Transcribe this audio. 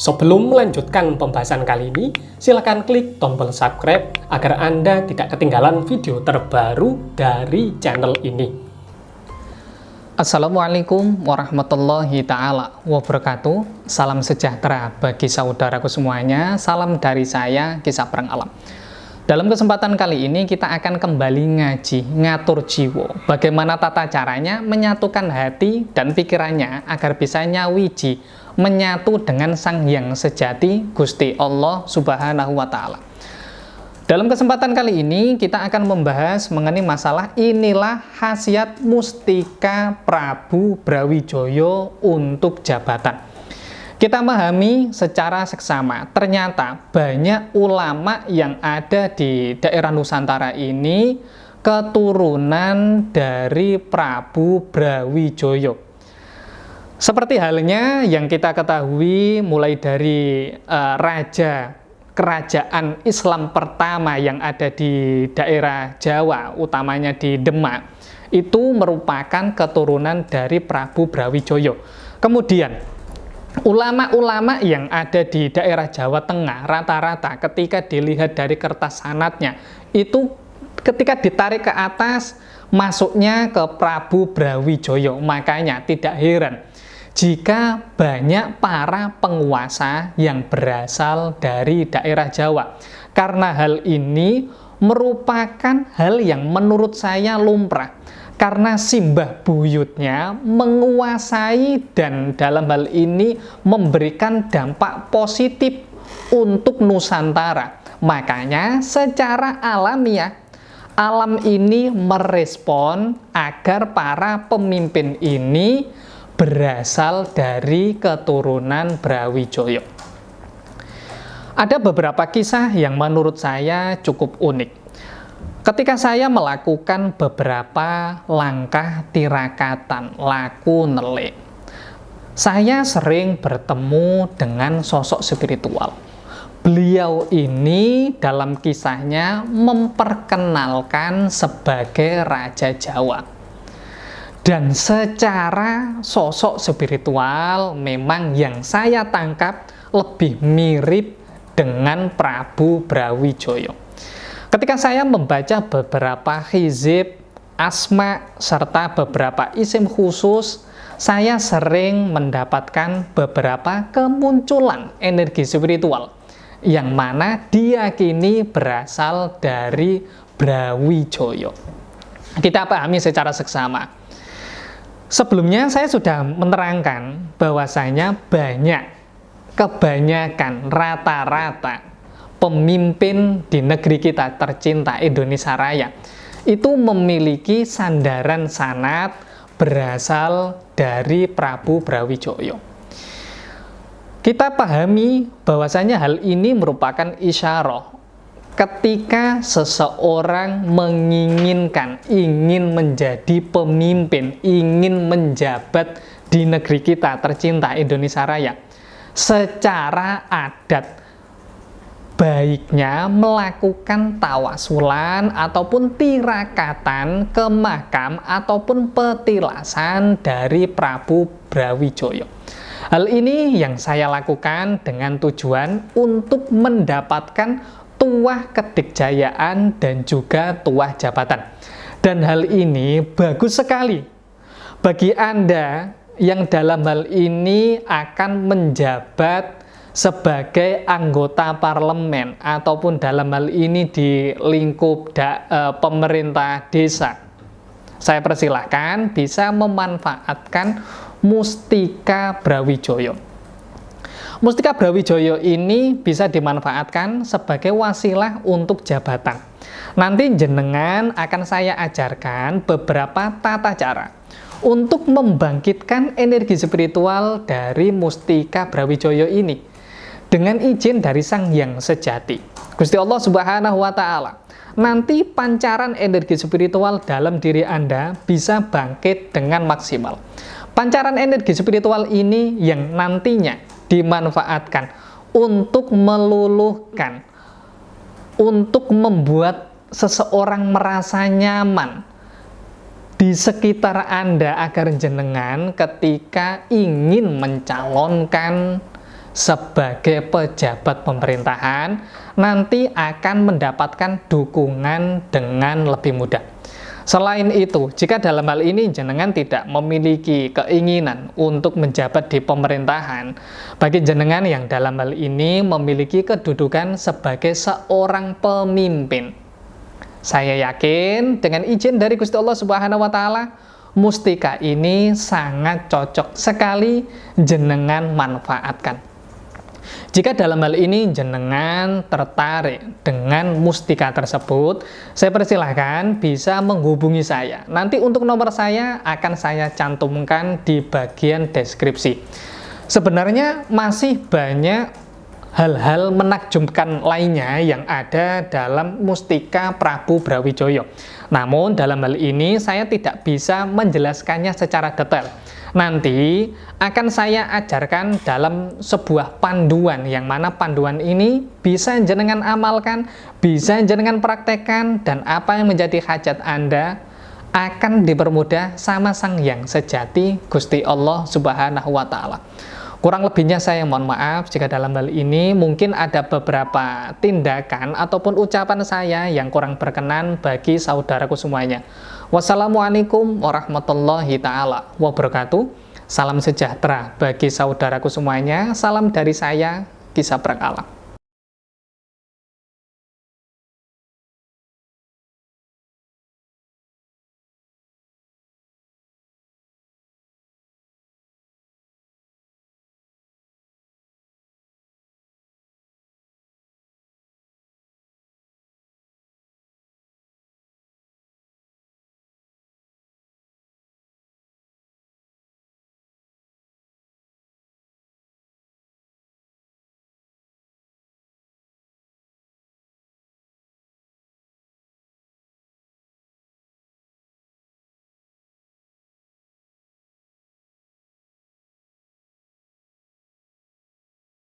Sebelum melanjutkan pembahasan kali ini, silakan klik tombol subscribe agar Anda tidak ketinggalan video terbaru dari channel ini. Assalamualaikum warahmatullahi ta'ala wabarakatuh. Salam sejahtera bagi saudaraku semuanya. Salam dari saya, Kisah Perang Alam. Dalam kesempatan kali ini kita akan kembali ngaji ngatur jiwa. Bagaimana tata caranya menyatukan hati dan pikirannya agar bisa nyawiji, menyatu dengan Sang Hyang Sejati Gusti Allah Subhanahu wa Ta'ala. Dalam kesempatan kali ini kita akan membahas mengenai masalah inilah khasiat mustika Prabu Brawijaya untuk jabatan. Kita memahami secara seksama, ternyata banyak ulama yang ada di daerah Nusantara ini keturunan dari Prabu Brawijaya. Seperti halnya yang kita ketahui mulai dari raja kerajaan Islam pertama yang ada di daerah Jawa, utamanya di Demak, itu merupakan keturunan dari Prabu Brawijaya. Kemudian ulama-ulama yang ada di daerah Jawa Tengah rata-rata ketika dilihat dari kertas sanadnya itu ketika ditarik ke atas masuknya ke Prabu Brawijaya. Makanya tidak heran jika banyak para penguasa yang berasal dari daerah Jawa, karena hal ini merupakan hal yang menurut saya lumrah. Karena simbah buyutnya menguasai dan dalam hal ini memberikan dampak positif untuk Nusantara. Makanya secara alamiah, alam ini merespon agar para pemimpin ini berasal dari keturunan Brawijaya. Ada beberapa kisah yang menurut saya cukup unik. Ketika saya melakukan beberapa langkah tirakatan, laku nele, saya sering bertemu dengan sosok spiritual. Beliau ini dalam kisahnya memperkenalkan sebagai Raja Jawa. Dan secara sosok spiritual memang yang saya tangkap lebih mirip dengan Prabu Brawijaya. Ketika saya membaca beberapa hizib, asma, serta beberapa isim khusus, saya sering mendapatkan beberapa kemunculan energi spiritual yang mana diyakini berasal dari Brawijaya. Kita pahami secara seksama. Sebelumnya saya sudah menerangkan bahwasanya kebanyakan rata-rata pemimpin di negeri kita tercinta Indonesia Raya itu memiliki sandaran sanad berasal dari Prabu Brawijaya. Kita pahami bahwasanya hal ini merupakan isyarah ketika seseorang ingin menjadi pemimpin, ingin menjabat di negeri kita tercinta Indonesia Raya. Secara adat baiknya melakukan tawasulan ataupun tirakatan ke makam ataupun petilasan dari Prabu Brawijaya. Hal ini yang saya lakukan dengan tujuan untuk mendapatkan tuah kedikjayaan dan juga tuah jabatan. Dan hal ini bagus sekali bagi Anda yang dalam hal ini akan menjabat sebagai anggota parlemen ataupun dalam hal ini di lingkup pemerintah desa. Saya persilahkan bisa memanfaatkan mustika Brawijaya. Mustika Brawijaya ini bisa dimanfaatkan sebagai wasilah untuk jabatan. Nanti jenengan akan saya ajarkan beberapa tata cara untuk membangkitkan energi spiritual dari mustika Brawijaya ini dengan izin dari Sang Hyang Sejati Gusti Allah Subhanahu wa Ta'ala. Nanti pancaran energi spiritual dalam diri Anda bisa bangkit dengan maksimal. Pancaran energi spiritual ini yang nantinya dimanfaatkan untuk meluluhkan, untuk membuat seseorang merasa nyaman di sekitar Anda agar jenengan ketika ingin mencalonkan sebagai pejabat pemerintahan, nanti akan mendapatkan dukungan dengan lebih mudah. Selain itu, jika dalam hal ini jenengan tidak memiliki keinginan untuk menjabat di pemerintahan, bagi jenengan yang dalam hal ini memiliki kedudukan sebagai seorang pemimpin, saya yakin dengan izin dari Gusti Allah Subhanahu wa Ta'ala, mustika ini sangat cocok sekali jenengan manfaatkan. Jika dalam hal ini jenengan tertarik dengan mustika tersebut, saya persilahkan bisa menghubungi saya. Nanti untuk nomor saya akan saya cantumkan di bagian deskripsi. Sebenarnya masih banyak hal-hal menakjubkan lainnya yang ada dalam mustika Prabu Brawijaya. Namun dalam hal ini saya tidak bisa menjelaskannya secara detail. Nanti akan saya ajarkan dalam sebuah panduan, yang mana panduan ini bisa jenengan amalkan, bisa jenengan praktekkan, dan apa yang menjadi hajat Anda akan dipermudah sama Sang Hyang Sejati Gusti Allah Subhanahu wa Ta'ala. Kurang lebihnya saya mohon maaf jika dalam hal ini mungkin ada beberapa tindakan ataupun ucapan saya yang kurang berkenan bagi saudaraku semuanya. Wassalamualaikum warahmatullahi ta'ala wabarakatuh. Salam sejahtera bagi saudaraku semuanya. Salam dari saya, Ki Sabrak Alam.